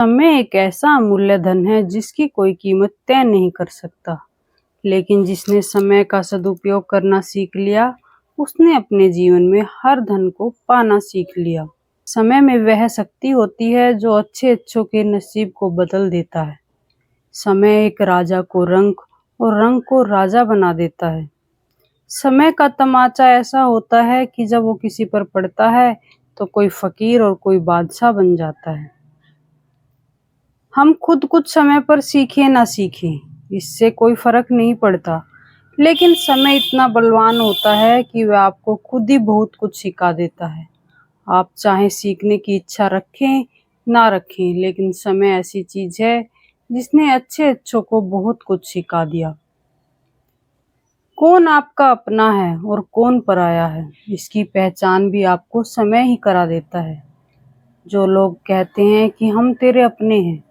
समय एक ऐसा अमूल्य धन है जिसकी कोई कीमत तय नहीं कर सकता। लेकिन जिसने समय का सदुपयोग करना सीख लिया, उसने अपने जीवन में हर धन को पाना सीख लिया। समय में वह शक्ति होती है जो अच्छों के नसीब को बदल देता है। समय एक राजा को रंक और रंक को राजा बना देता है। समय का तमाचा ऐसा होता है कि जब वो किसी पर पड़ता है तो कोई फकीर और कोई बादशाह बन जाता है। हम खुद कुछ समय पर सीखें ना सीखें, इससे कोई फर्क नहीं पड़ता, लेकिन समय इतना बलवान होता है कि वह आपको खुद ही बहुत कुछ सिखा देता है। आप चाहे सीखने की इच्छा रखें ना रखें, लेकिन समय ऐसी चीज है जिसने अच्छों को बहुत कुछ सिखा दिया। कौन आपका अपना है और कौन पराया है, इसकी पहचान भी आपको समय ही करा देता है। जो लोग कहते हैं कि हम तेरे अपने हैं,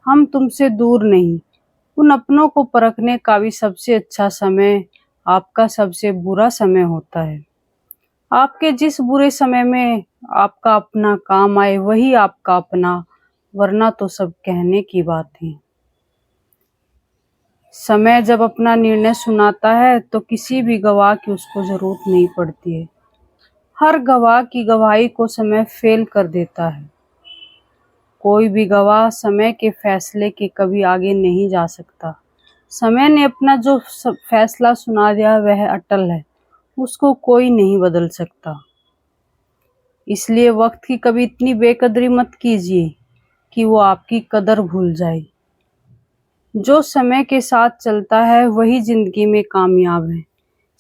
हम तुमसे दूर नहीं, उन अपनों को परखने का भी सबसे अच्छा समय आपका सबसे बुरा समय होता है। आपके जिस बुरे समय में आपका अपना काम आए वही आपका अपना, वरना तो सब कहने की बात है। समय जब अपना निर्णय सुनाता है तो किसी भी गवाह की उसको जरूरत नहीं पड़ती है। हर गवाह की गवाही को समय फेल कर देता है। कोई भी गवाह समय के फैसले के कभी आगे नहीं जा सकता। समय ने अपना जो फैसला सुना दिया वह अटल है, उसको कोई नहीं बदल सकता। इसलिए वक्त की कभी इतनी बेकदरी मत कीजिए कि वो आपकी कदर भूल जाए। जो समय के साथ चलता है वही जिंदगी में कामयाब है।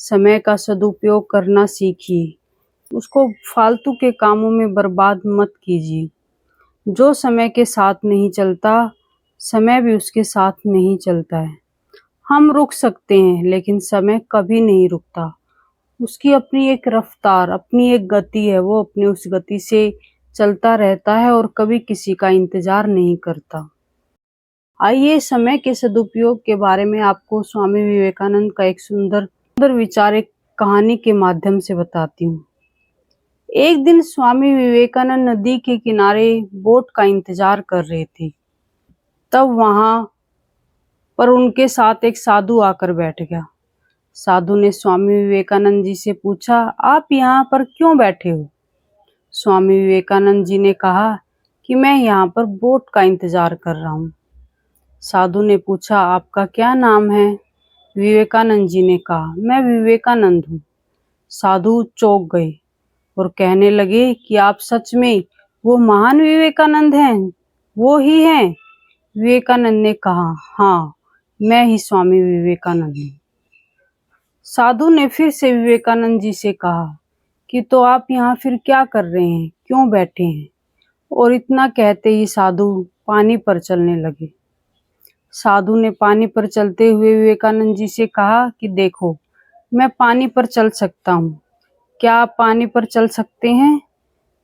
समय का सदुपयोग करना सीखिए, उसको फालतू के कामों में बर्बाद मत कीजिए। जो समय के साथ नहीं चलता, समय भी उसके साथ नहीं चलता है। हम रुक सकते हैं, लेकिन समय कभी नहीं रुकता। उसकी अपनी एक रफ्तार, अपनी एक गति है, वो अपनी उस गति से चलता रहता है और कभी किसी का इंतजार नहीं करता। आइए समय के सदुपयोग के बारे में आपको स्वामी विवेकानंद का एक सुंदर विचार एक कहानी के माध्यम से बताती हूँ। एक दिन स्वामी विवेकानंद नदी के किनारे बोट का इंतजार कर रहे थे। तब वहां पर उनके साथ एक साधु आकर बैठ गया। साधु ने स्वामी विवेकानंद जी से पूछा, आप यहाँ पर क्यों बैठे हो? स्वामी विवेकानंद जी ने कहा कि मैं यहाँ पर बोट का इंतजार कर रहा हूँ। साधु ने पूछा, आपका क्या नाम है? विवेकानंद जी ने कहा, मैं विवेकानंद हूँ। साधु चौंक गए और कहने लगे कि आप सच में वो महान विवेकानंद हैं, वो ही हैं? विवेकानंद ने कहा, हाँ, मैं ही स्वामी विवेकानंद हूँ। साधु ने फिर से विवेकानंद जी से कहा कि तो आप यहाँ फिर क्या कर रहे हैं, क्यों बैठे हैं? और इतना कहते ही साधु पानी पर चलने लगे। साधु ने पानी पर चलते हुए विवेकानंद जी से कहा कि देखो, मैं पानी पर चल सकता हूँ, क्या आप पानी पर चल सकते हैं?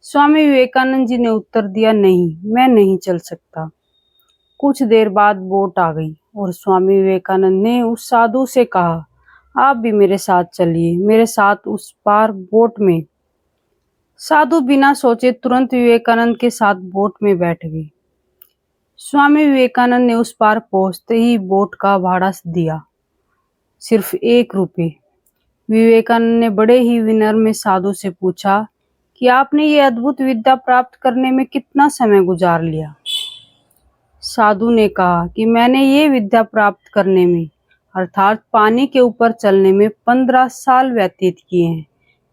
स्वामी विवेकानंद जी ने उत्तर दिया, नहीं, मैं नहीं चल सकता। कुछ देर बाद बोट आ गई और स्वामी विवेकानंद ने उस साधु से कहा, आप भी मेरे साथ चलिए, मेरे साथ उस पार बोट में। साधु बिना सोचे तुरंत विवेकानंद के साथ बोट में बैठ गए। स्वामी विवेकानंद ने उस पार पहुंचते ही बोट का भाड़ा दिया, सिर्फ 1 रुपये। विवेकानंद ने बड़े ही विनम्र में साधु से पूछा कि आपने ये अद्भुत विद्या प्राप्त करने में कितना समय गुजार लिया? साधु ने कहा कि मैंने ये विद्या प्राप्त करने में, अर्थात पानी के ऊपर चलने में 15 साल व्यतीत किए हैं,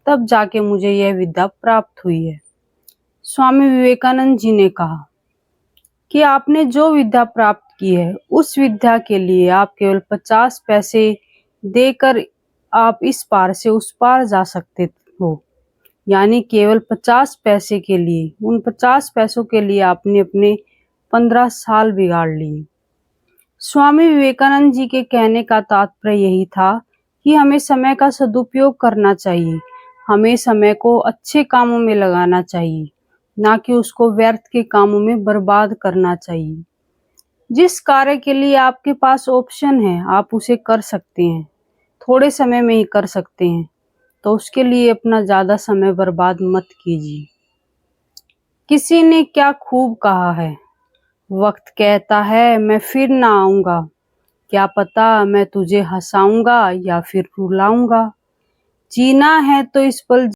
तब जाके मुझे यह विद्या प्राप्त हुई है। स्वामी विवेकानंद जी ने कहा कि आपने जो विद्या प्राप्त की है, उस विद्या के लिए आप केवल 50 पैसे देकर आप इस पार से उस पार जा सकते हो। यानी केवल 50 पैसे के लिए, उन 50 पैसों के लिए आपने अपने 15 साल बिगाड़ लिए। स्वामी विवेकानंद जी के कहने का तात्पर्य यही था कि हमें समय का सदुपयोग करना चाहिए। हमें समय को अच्छे कामों में लगाना चाहिए, ना कि उसको व्यर्थ के कामों में बर्बाद करना चाहिए। जिस कार्य के लिए आपके पास ऑप्शन है, आप उसे कर सकते हैं, थोड़े समय में ही कर सकते हैं, तो उसके लिए अपना ज्यादा समय बर्बाद मत कीजिए। किसी ने क्या खूब कहा है, वक्त कहता है मैं फिर ना आऊंगा, क्या पता मैं तुझे हंसाऊंगा या फिर रुलाऊंगा। जीना है तो इस पल